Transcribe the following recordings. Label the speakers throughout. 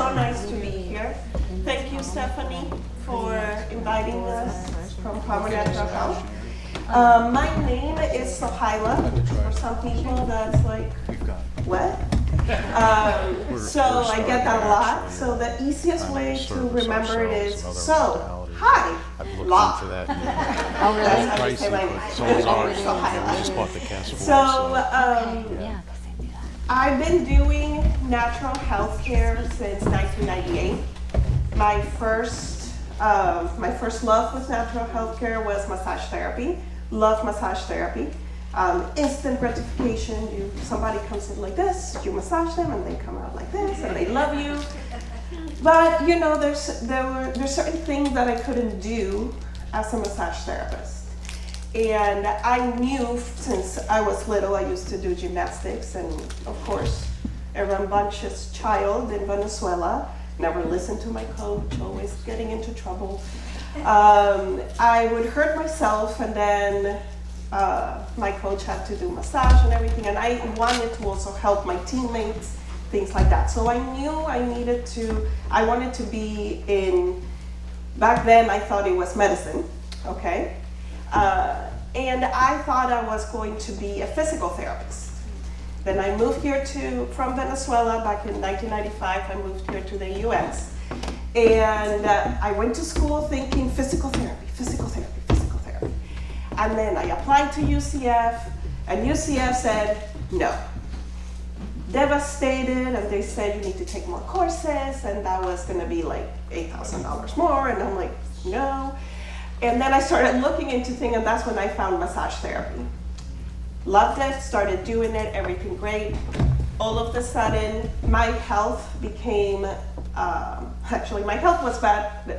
Speaker 1: so nice to be here. Thank you, Stephanie, for inviting us from Palmer Natural Health. My name is Sojaila. For some people, that's like, what? So I get that a lot. So the easiest way to remember it is, so, hi, La.
Speaker 2: Oh, really?
Speaker 1: That's how you say my name.
Speaker 2: Sojaila.
Speaker 1: So, I've been doing natural health care since 1998. My first love with natural health care was massage therapy. Love massage therapy. Instant gratification. Somebody comes in like this, you massage them, and they come out like this, and they love you. But you know, there's certain things that I couldn't do as a massage therapist. And I knew since I was little, I used to do gymnastics, and of course, a rambunctious child in Venezuela, never listened to my coach, always getting into trouble. I would hurt myself, and then my coach had to do massage and everything, and I wanted to also help my teammates, things like that. So I knew I wanted to be in, back then I thought it was medicine, okay? And I thought I was going to be a physical therapist. Then I moved here from Venezuela back in 1995. I moved here to the US. And I went to school thinking physical therapy, physical therapy, physical therapy. And then I applied to UCF, and UCF said no. Devastated, and they said you need to take more courses, and that was gonna be like $8,000 more, and I'm like, no. And then I started looking into things, and that's when I found massage therapy. Loved it, started doing it, everything great. All of a sudden, my health became, actually my health was bad.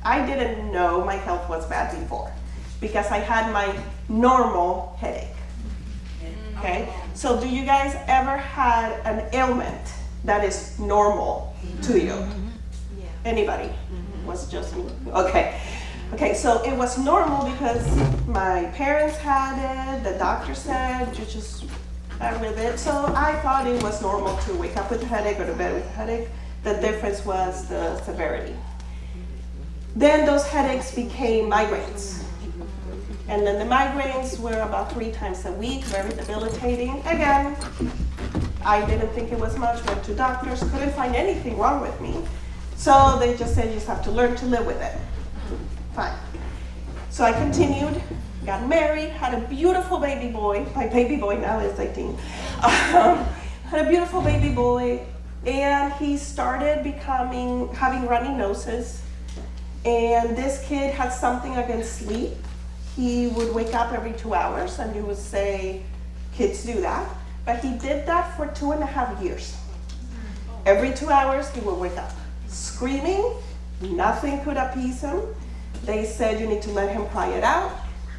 Speaker 1: I didn't know my health was bad before because I had my normal headache, okay? So do you guys ever had an ailment that is normal to you? Anybody? Was it just me? Okay. Okay, so it was normal because my parents had it, the doctor said, you just are with it. So I thought it was normal to wake up with a headache, go to bed with a headache. The difference was the severity. Then those headaches became migraines. And then the migraines were about 3 times a week, very debilitating. Again, I didn't think it was much, went to doctors, couldn't find anything wrong with me. So they just said you just have to learn to live with it. Fine. So I continued, got married, had a beautiful baby boy. My baby boy now is 18. Had a beautiful baby boy, and he started having runny noses. And this kid had something against sleep. He would wake up every 2 hours, and you would say, kids do that. But he did that for 2.5 years. Every 2 hours, he would wake up, screaming. Nothing could appease him. They said you need to let him cry it out.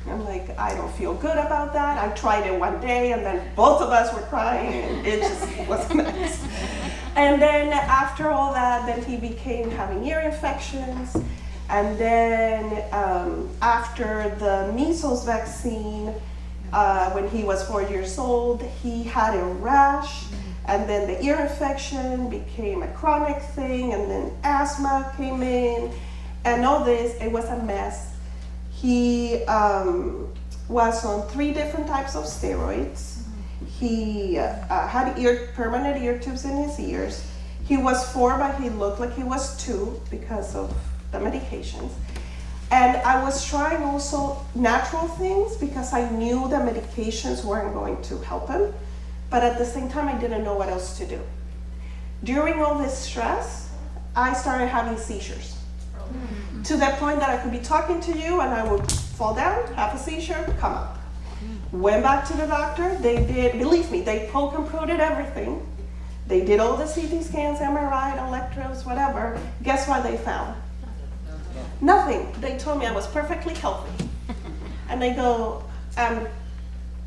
Speaker 1: I'm like, I don't feel good about that. I tried it one day, and then both of us were crying, and it just was a mess. And then after all that, then he became having ear infections. And then after the measles vaccine, when he was 4 years old, he had a rash. And then the ear infection became a chronic thing, and then asthma came in. And all this, it was a mess. He was on 3 different types of steroids. He had permanent ear tubes in his ears. He was 4, but he looked like he was 2 because of the medications. And I was trying also natural things because I knew the medications weren't going to help him. But at the same time, I didn't know what else to do. During all this stress, I started having seizures. To that point that I could be talking to you and I would fall down, have a seizure, come up. Went back to the doctor. They did, believe me, they poke and prodded everything. They did all the CT scans, MRI, electrodes, whatever. Guess what they found? Nothing. They told me I was perfectly healthy. And they go, I'm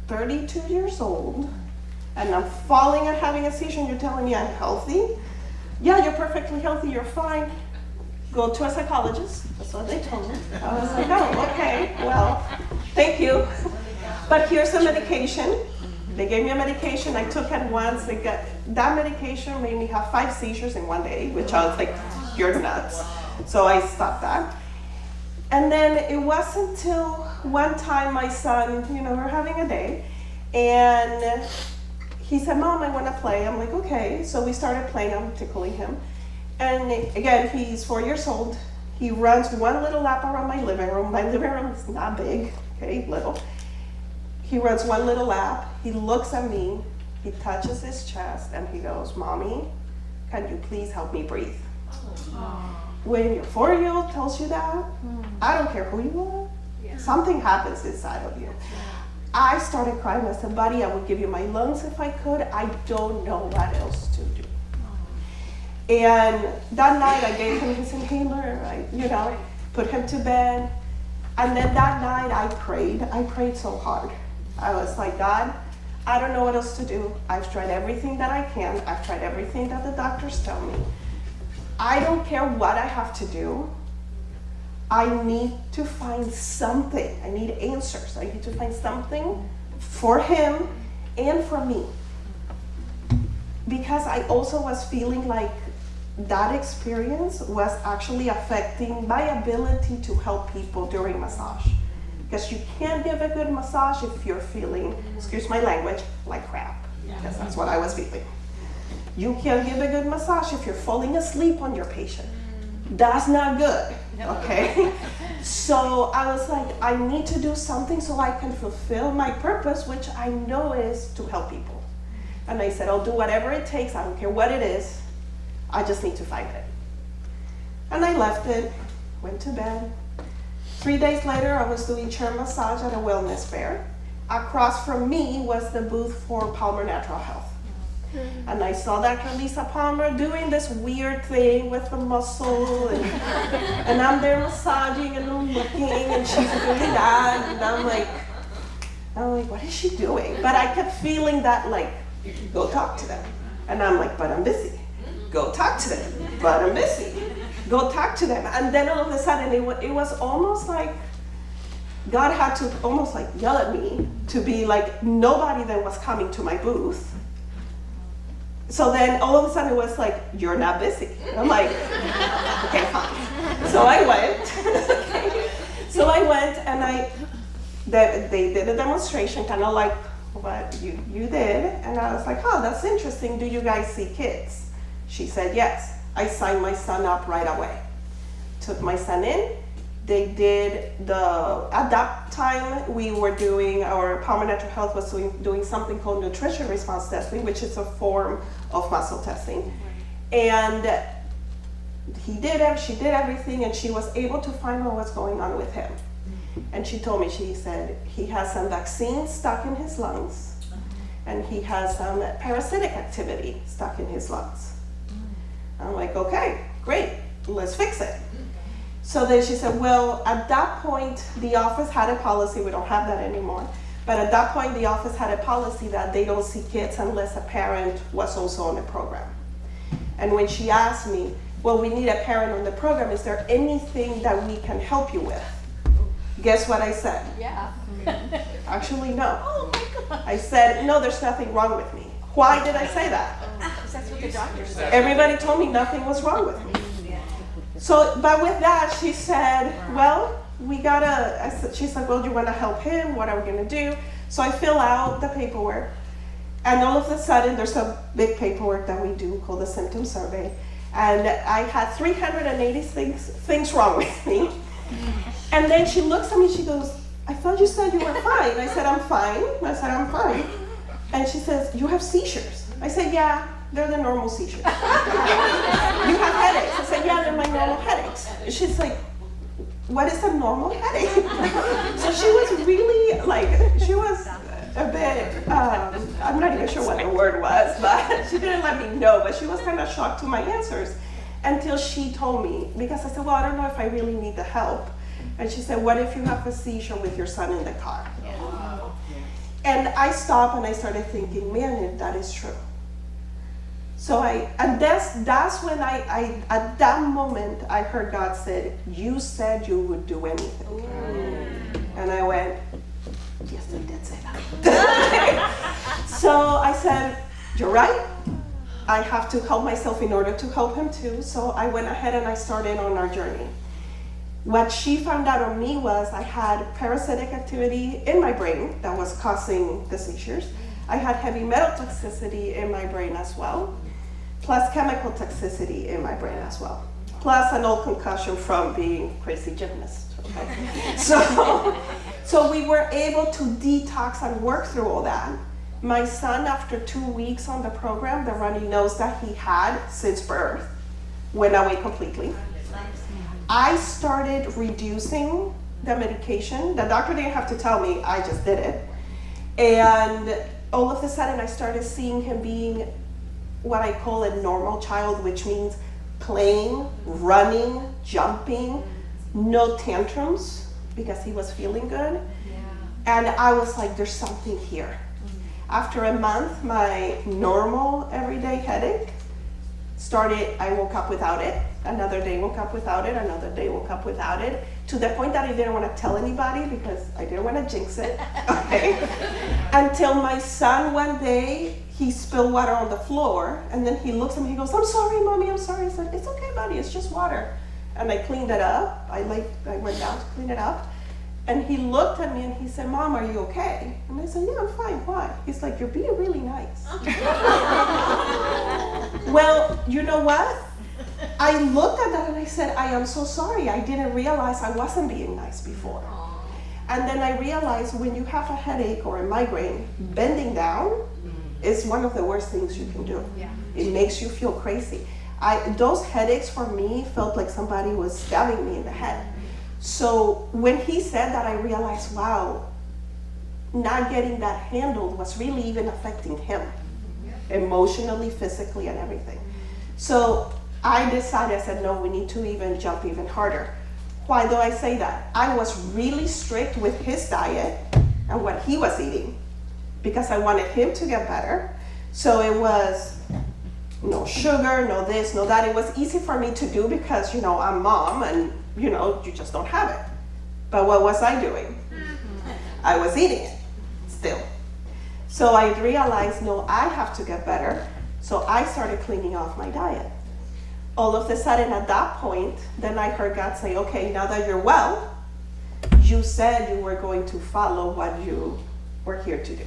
Speaker 1: 32 years old and I'm falling and having a seizure and you're telling me I'm healthy? Yeah, you're perfectly healthy, you're fine. Go to a psychologist. That's what they told me. I was like, oh, okay, well, thank you. But here's the medication. They gave me a medication. I took it once. That medication made me have 5 seizures in one day, which I was like, you're nuts. So I stopped that. And then it wasn't until one time my son, we're having a day, and he said, Mom, I want to play. I'm like, okay. So we started playing. I'm tickling him. And again, he's 4 years old. He runs one little lap around my living room. My living room is not big, okay, little. He runs one little lap. He looks at me. He touches his chest, and he goes, Mommy, can you please help me breathe? When your 4-year-old tells you that, I don't care who you are, something happens inside of you. I started crying. I said, buddy, I would give you my lungs if I could. I don't know what else to do. And that night I gave him his inhaler, I put him to bed. And then that night I prayed so hard. I was like, God, I don't know what else to do. I've tried everything that I can. I've tried everything that the doctors tell me. I don't care what I have to do. I need to find something. I need answers. I need to find something for him and for me. Because I also was feeling like that experience was actually affecting my ability to help people during massage. Because you can't give a good massage if you're feeling, excuse my language, like crap. Because that's what I was feeling. You can't give a good massage if you're falling asleep on your patient. That's not good, okay? So I was like, I need to do something so I can fulfill my purpose, which I know is to help people. And I said, I'll do whatever it takes. I don't care what it is. I just need to find it. And I left it, went to bed. 3 days later, I was doing chair massage at a wellness fair. Across from me was the booth for Palmer Natural Health. And I saw Dr. Lisa Palmer doing this weird thing with the muscle, and I'm there massaging and I'm looking, and she's doing that, and I'm like, what is she doing? But I kept feeling that, like, go talk to them. And I'm like, but I'm busy. Go talk to them. But I'm busy. Go talk to them. And then all of a sudden, it was almost like God had to almost like yell at me to be like, nobody then was coming to my booth. So then all of a sudden it was like, you're not busy. And I'm like, okay, fine. So I went. So I went and they did a demonstration, kind of like what you did. And I was like, oh, that's interesting. Do you guys see kids? She said, yes. I signed my son up right away. Took my son in. They did at that time we were doing, our Palmer Natural Health was doing something called nutrition response testing, which is a form of muscle testing. And she did everything, and she was able to find out what's going on with him. And she told me, she said, he has some vaccines stuck in his lungs, and he has some parasitic activity stuck in his lungs. I'm like, okay, great, let's fix it. So then she said, well, at that point, the office had a policy, we don't have that anymore, but at that point, the office had a policy that they don't see kids unless a parent was also on the program. And when she asked me, well, we need a parent on the program, is there anything that we can help you with? Guess what I said?
Speaker 2: Yeah.
Speaker 1: Actually, no.
Speaker 2: Oh my God.
Speaker 1: I said, no, there's nothing wrong with me. Why did I say that?
Speaker 2: That's what the doctor said.
Speaker 1: Everybody told me nothing was wrong with me. So, but with that, she said, well, she's like, well, do you want to help him? What are we going to do? So I fill out the paperwork. And all of a sudden, there's a big paperwork that we do called the symptom survey. And I had 380 things wrong with me. And then she looks at me, she goes, I thought you said you were fine. I said, I'm fine. I said, I'm fine. And she says, you have seizures. I said, yeah. They're the normal seizures. You have headaches. I said, yeah, they're my normal headaches. She's like, what is a normal headache? So she was really she was a bit, I'm not even sure what the word was, but she didn't let me know, but she was kind of shocked to my answers until she told me, because I said, well, I don't know if I really need the help. And she said, what if you have a seizure with your son in the car? Yeah. And I stopped and I started thinking, man, that is true. So that's when I at that moment, I heard God said, you said you would do anything. Ooh. And I went, yes, I did say that. So I said, you're right. I have to help myself in order to help him too. So I went ahead and I started on our journey. What she found out on me was I had parasitic activity in my brain that was causing the seizures. I had heavy metal toxicity in my brain as well, plus chemical toxicity in my brain as well, plus an old concussion from being crazy gymnast. Okay? So we were able to detox and work through all that. My son, after 2 weeks on the program, the runny nose that he had since birth went away completely. I started reducing the medication. The doctor didn't have to tell me, I just did it. And all of a sudden I started seeing him being what I call a normal child, which means playing, running, jumping, no tantrums because he was feeling good. And I was like, there's something here. After a month, my normal everyday headache started. I woke up without it. Another day woke up without it. Another day woke up without it. To the point that I didn't want to tell anybody because I didn't want to jinx it. Okay. Until my son one day, he spilled water on the floor, and then he looks at me, he goes, I'm sorry, mommy, I'm sorry. I said, it's okay, buddy, it's just water. And I cleaned it up. I went down to clean it up. And he looked at me and he said, Mom, are you okay? And I said, yeah, I'm fine. Why? He's like, you're being really nice. Well, you know what? I looked at that and I said, I am so sorry. I didn't realize I wasn't being nice before. And then I realized when you have a headache or a migraine, bending down is one of the worst things you can do.
Speaker 2: Yeah.
Speaker 1: It makes you feel crazy. Those headaches for me felt like somebody was stabbing me in the head. So when he said that, I realized, wow, not getting that handled was really even affecting him emotionally, physically, and everything. So I decided, I said, no, we need to even jump even harder. Why do I say that? I was really strict with his diet and what he was eating because I wanted him to get better. So it was no sugar, no this, no that. It was easy for me to do because, I'm mom and, you just don't have it. But what was I doing? I was eating it still. So I realized, no, I have to get better. So I started cleaning off my diet. All of a sudden at that point, then I heard God say, okay, now that you're well, you said you were going to follow what you were here to do.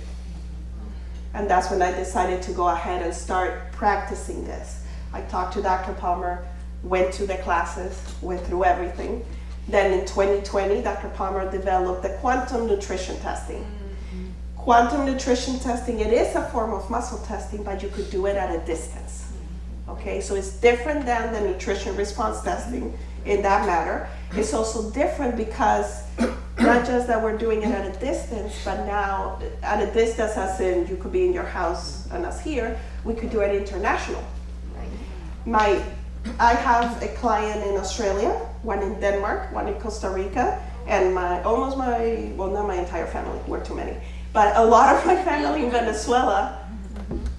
Speaker 1: And that's when I decided to go ahead and start practicing this. I talked to Dr. Palmer, went to the classes, went through everything. Then in 2020, Dr. Palmer developed the quantum nutrition testing. Quantum nutrition testing, it is a form of muscle testing, but you could do it at a distance. Okay, so it's different than the nutrition response testing in that matter. It's also different because not just that we're doing it at a distance, but now at a distance as in you could be in your house and us here, we could do it international. I have a client in Australia, one in Denmark, one in Costa Rica, and not my entire family, we're too many, but a lot of my family in Venezuela.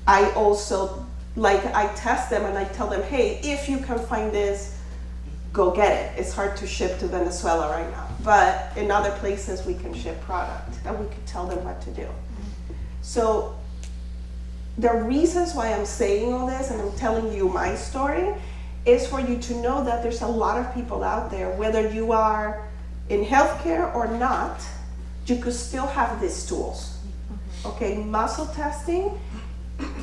Speaker 1: I also, I test them and I tell them, hey, if you can find this, go get it. It's hard to ship to Venezuela right now, but in other places we can ship product and we can tell them what to do. So the reasons why I'm saying all this and I'm telling you my story is for you to know that there's a lot of people out there, whether you are in healthcare or not, you could still have these tools. Okay, muscle testing,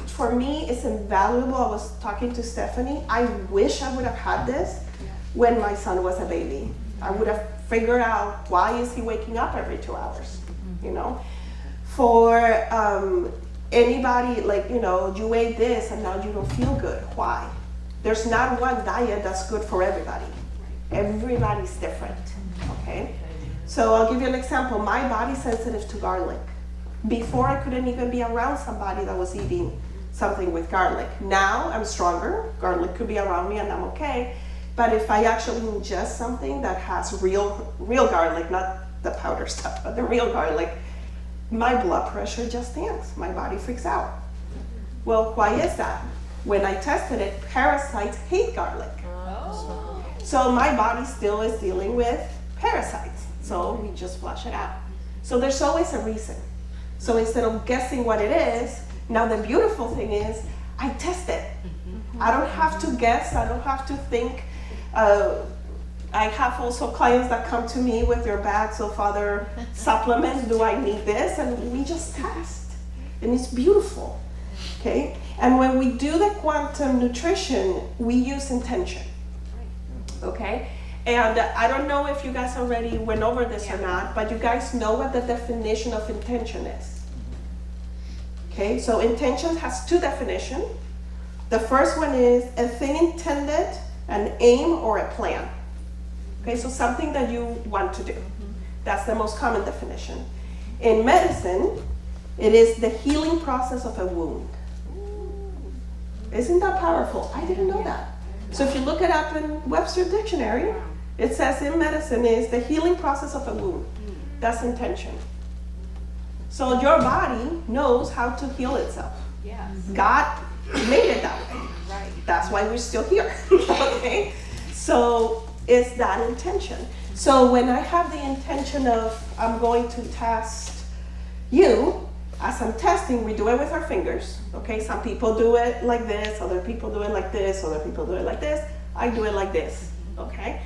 Speaker 1: for me, is invaluable. I was talking to Stephanie. I wish I would have had this when my son was a baby. I would have figured out why is he waking up every 2 hours, For anybody, you ate this and now you don't feel good. Why? There's not one diet that's good for everybody. Everybody's different, okay? So I'll give you an example. My body's sensitive to garlic. Before, I couldn't even be around somebody that was eating something with garlic. Now I'm stronger. Garlic could be around me and I'm okay. But if I actually ingest something that has real garlic, not the powder stuff, but the real garlic, my blood pressure just tanks. My body freaks out. Well, why is that? When I tested it, parasites hate garlic.
Speaker 2: Oh.
Speaker 1: So my body still is dealing with parasites. So we just flush it out. So there's always a reason. So instead of guessing what it is, now the beautiful thing is I test it. I don't have to guess, I don't have to think. I have also clients that come to me with their bags of other supplements. Do I need this? And we just test. And it's beautiful. Okay? And when we do the quantum nutrition, we use intention. Okay? And I don't know if you guys already went over this or not, but you guys know what the definition of intention is. Okay? So intention has two definitions. The first one is a thing intended, an aim, or a plan. Okay, so something that you want to do. That's the most common definition. In medicine, it is the healing process of a wound. Isn't that powerful? I didn't know that. So if you look it up in Webster Dictionary, it says in medicine is the healing process of a wound. That's intention. So your body knows how to heal itself.
Speaker 2: Yes.
Speaker 1: God made it that way.
Speaker 2: Right.
Speaker 1: That's why we're still here. Okay? So it's that intention. So when I have the intention of I'm going to test you, as I'm testing, we do it with our fingers. Okay? Some people do it like this, other people do it like this, other people do it like this. I do it like this. Okay?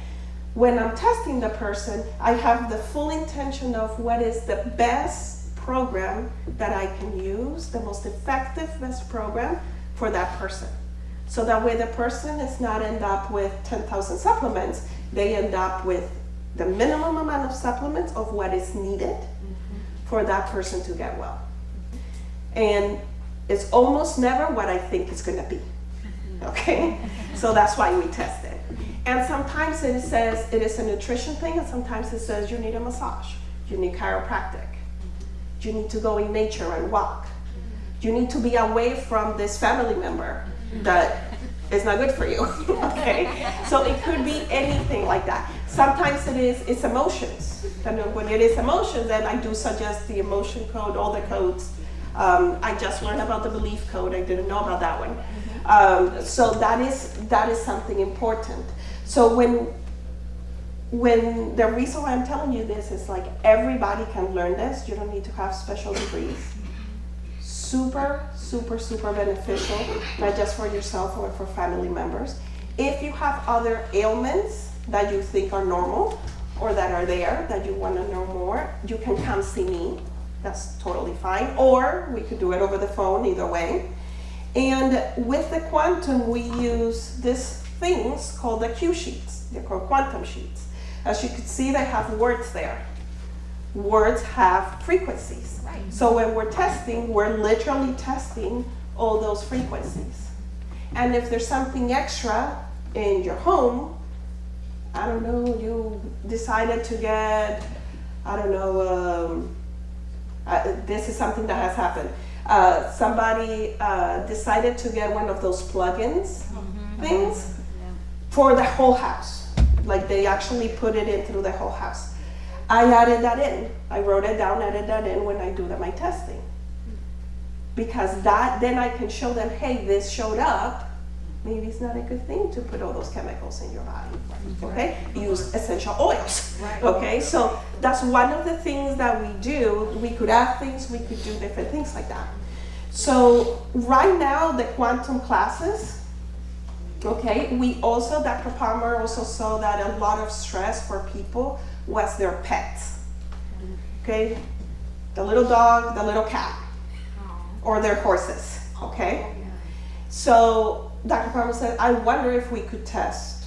Speaker 1: When I'm testing the person, I have the full intention of what is the best program that I can use, the most effective best program for that person. So that way the person is not end up with 10,000 supplements, they end up with the minimum amount of supplements of what is needed for that person to get well. And it's almost never what I think it's gonna be, okay? So that's why we test it. And sometimes it says it is a nutrition thing, and sometimes it says you need a massage, you need chiropractic, you need to go in nature and walk, you need to be away from this family member that is not good for you, okay? So it could be anything like that. Sometimes it's emotions. And when it is emotions, then I do suggest the emotion code, all the codes. I just learned about the belief code. I didn't know about that one. So that is something important. So when the reason why I'm telling you this is like everybody can learn this. You don't need to have special degrees. Super, super, super beneficial, not just for yourself or for family members. If you have other ailments that you think are normal or that are there that you want to know more, you can come see me. That's totally fine. Or we could do it over the phone, either way. And with the quantum, we use these things called the Q sheets. They're called quantum sheets. As you can see, they have words there. Words have frequencies.
Speaker 2: Right.
Speaker 1: So when we're testing, we're literally testing all those frequencies. And if there's something extra in your home, I don't know, you decided to get, I don't know, this is something that has happened. Somebody decided to get one of those plugins things for the whole house. Like they actually put it in through the whole house. I added that in. I wrote it down, added that in when I do my testing. Because then I can show them, hey, this showed up. Maybe it's not a good thing to put all those chemicals in your body. Okay? Use essential oils. Okay? So that's one of the things that we do. We could add things, we could do different things like that. So right now, the quantum classes, okay, we also, Dr. Palmer also saw that a lot of stress for people was their pets. Okay? The little dog, the little cat, or their horses. Okay? So Dr. Palmer said, I wonder if we could test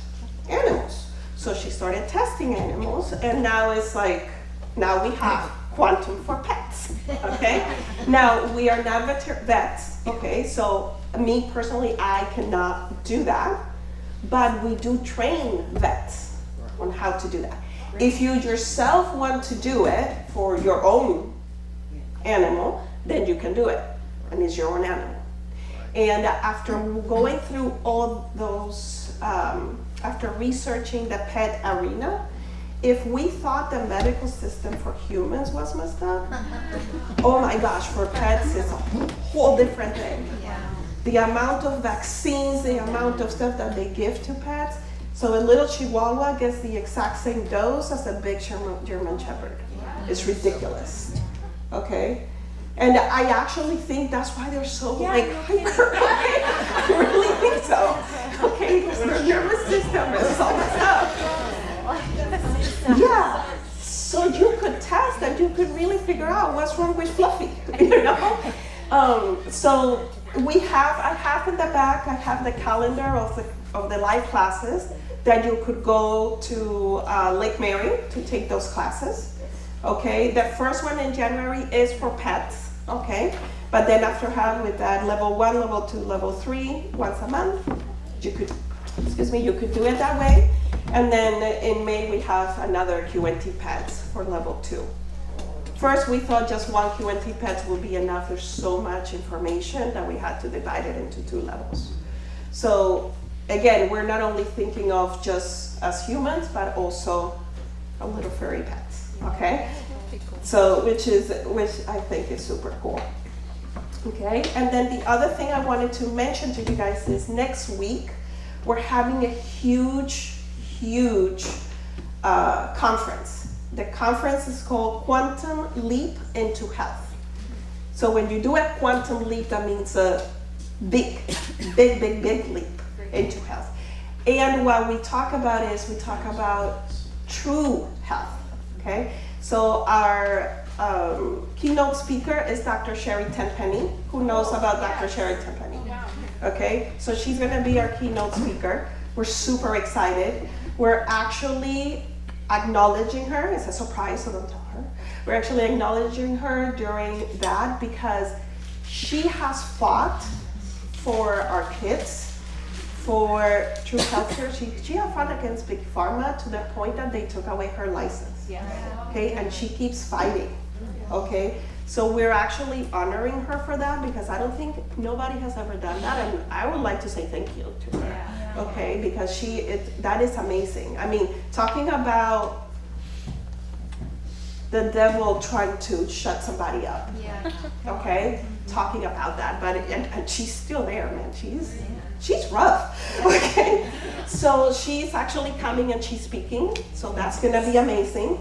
Speaker 1: animals. So she started testing animals, and now it's like, now we have quantum for pets. Okay? Now, we are not vets. Okay? So me personally, I cannot do that, but we do train vets on how to do that. If you yourself want to do it for your own animal, then you can do it, and it's your own animal. And after going through all those, after researching the pet arena, if we thought the medical system for humans was messed up, oh my gosh, for pets it's a whole different thing. The amount of vaccines, the amount of stuff that they give to pets. So a little Chihuahua gets the exact same dose as a big German Shepherd. It's ridiculous. Okay? And I actually think that's why they're so
Speaker 2: Yeah,
Speaker 1: like
Speaker 2: no kidding.
Speaker 1: hyper. I really think so. Okay, because their nervous system is all messed up. Yeah. So you could test and you could really figure out what's wrong with Fluffy, you know? So I have in the back, I have the calendar of the live classes that you could go to Lake Mary to take those classes. Okay, the first one in January is for pets, okay? But then after having with that level 1, level 2, level 3, once a month, you could do it that way. And then in May we have another QNT pets for level 2. First we thought just one QNT pets would be enough. There's so much information that we had to divide it into 2 levels. So again, we're not only thinking of just as humans, but also a little furry pets, okay? So which I think is super cool. Okay, and then the other thing I wanted to mention to you guys is next week we're having a huge conference. The conference is called Quantum Leap into Health. So when you do a quantum leap, that means a big leap into health. And what we talk about is we talk about true health. Okay, so our keynote speaker is Dr. Sherry Tenpenny. Who knows about Dr. Sherry Tenpenny? Okay, so she's going to be our keynote speaker. We're super excited. We're actually acknowledging her. It's a surprise, so don't tell her. We're actually acknowledging her during that because she has fought for our kids, for true healthcare. She has fought against Big Pharma to the point that they took away her license. Okay, and she keeps fighting. Okay, so we're actually honoring her for that because I don't think nobody has ever done that, and I would like to say thank you to her. Okay, because that is amazing. I mean, talking about the devil trying to shut somebody up. Okay, talking about that, but and she's still there, man. She's rough. Okay, so she's actually coming and she's speaking, so that's gonna be amazing.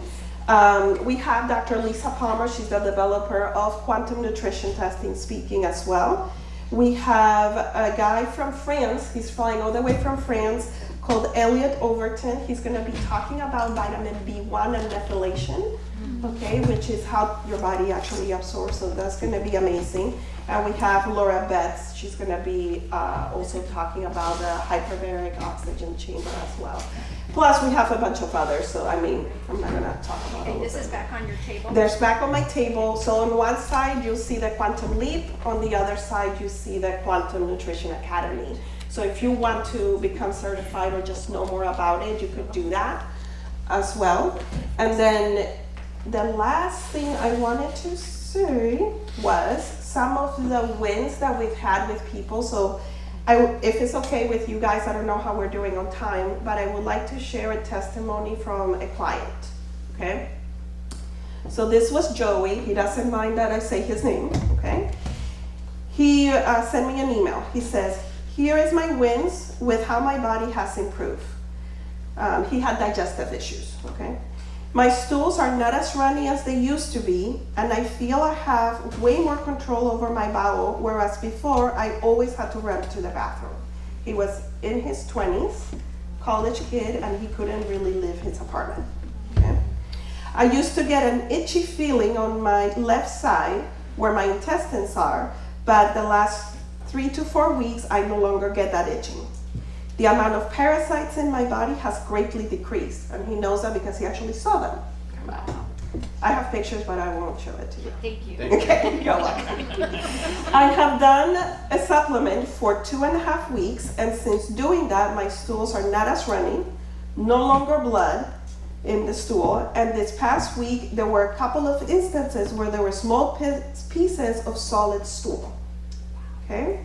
Speaker 1: We have Dr. LoPresto-Palmer. She's the developer of quantum nutrition testing, speaking as well. We have a guy from France. He's flying all the way from France, called Elliot Overton. He's going to be talking about vitamin B1 and methylation, okay, which is how your body actually absorbs. So that's going to be amazing. And we have Laura Betts. She's going to be also talking about the hyperbaric oxygen chamber as well. Plus, we have a bunch of others. So, I mean, I'm not going to talk about all of them.
Speaker 2: This is back on your table?
Speaker 1: There's back on my table. So on one side, you'll see the Quantum Leap. On the other side, you see the Quantum Nutrition Academy. So if you want to become certified or just know more about it, you could do that as well. And then the last thing I wanted to say was some of the wins that we've had with people. So if it's okay with you guys, I don't know how we're doing on time, but I would like to share a testimony from a client, okay? So this was Joey. He doesn't mind that I say his name, okay? He sent me an email. He says, here is my wins with how my body has improved. He had digestive issues, okay? My stools are not as runny as they used to be, and I feel I have way more control over my bowel, whereas before I always had to run to the bathroom. He was in his 20s, college kid, and he couldn't really leave his apartment. Okay? I used to get an itchy feeling on my left side where my intestines are, but the last 3 to 4 weeks I no longer get that itching. The amount of parasites in my body has greatly decreased, and he knows that because he actually saw them come out. I have pictures, but I won't show it to you.
Speaker 2: Thank you.
Speaker 1: Okay, you're welcome. I have done a supplement for 2.5 weeks, and since doing that, my stools are not as runny, no longer blood in the stool, and this past week, there were a couple of instances where there were small pieces of solid stool. Okay?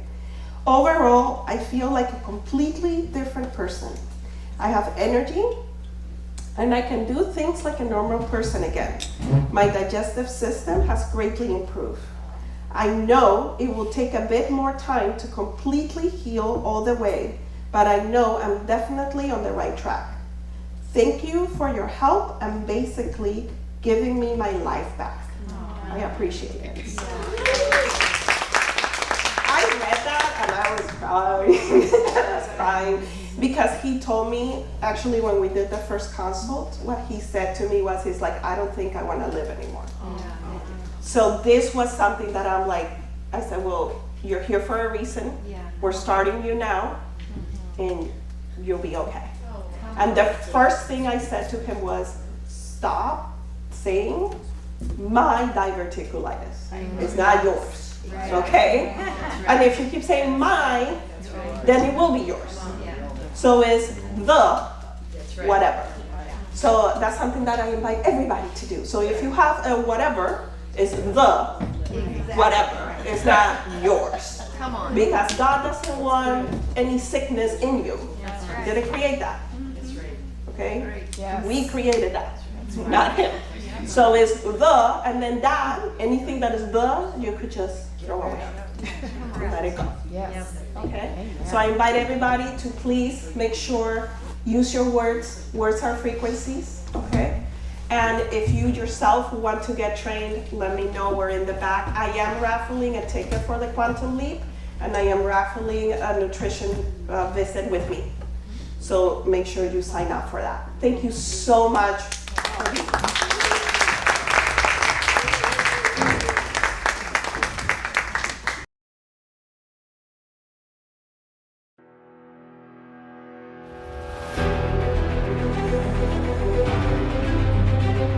Speaker 1: Overall, I feel like a completely different person. I have energy, and I can do things like a normal person again. My digestive system has greatly improved. I know it will take a bit more time to completely heal all the way, but I know I'm definitely on the right track. Thank you for your help and basically giving me my life back. I appreciate it. I read that and I was crying. I was crying because he told me, actually when we did the first consult, what he said to me was, he's like, I don't think I want to live anymore. So this was something that I'm like, I said, well, you're here for a reason. We're starting you now and you'll be okay. And the first thing I said to him was, stop saying my diverticulitis. It's not yours, okay? And if you keep saying mine, then it will be yours. So it's the whatever. So that's something that I invite everybody to do. So if you have a whatever, it's the whatever. It's not yours.
Speaker 2: Come on.
Speaker 1: Because God doesn't want any sickness in you. Didn't create that. Okay? We created that, not him. So it's the, and then that, anything that is the, you could just throw away. Let it go.
Speaker 3: Yes.
Speaker 1: Okay? So I invite everybody to please make sure, use your words. Words are frequencies, okay? And if you yourself want to get trained, let me know. We're in the back. I am raffling a ticket for the Quantum Leap, and I am raffling a nutrition visit with me. So make sure you sign up for that. Thank you so much for being here.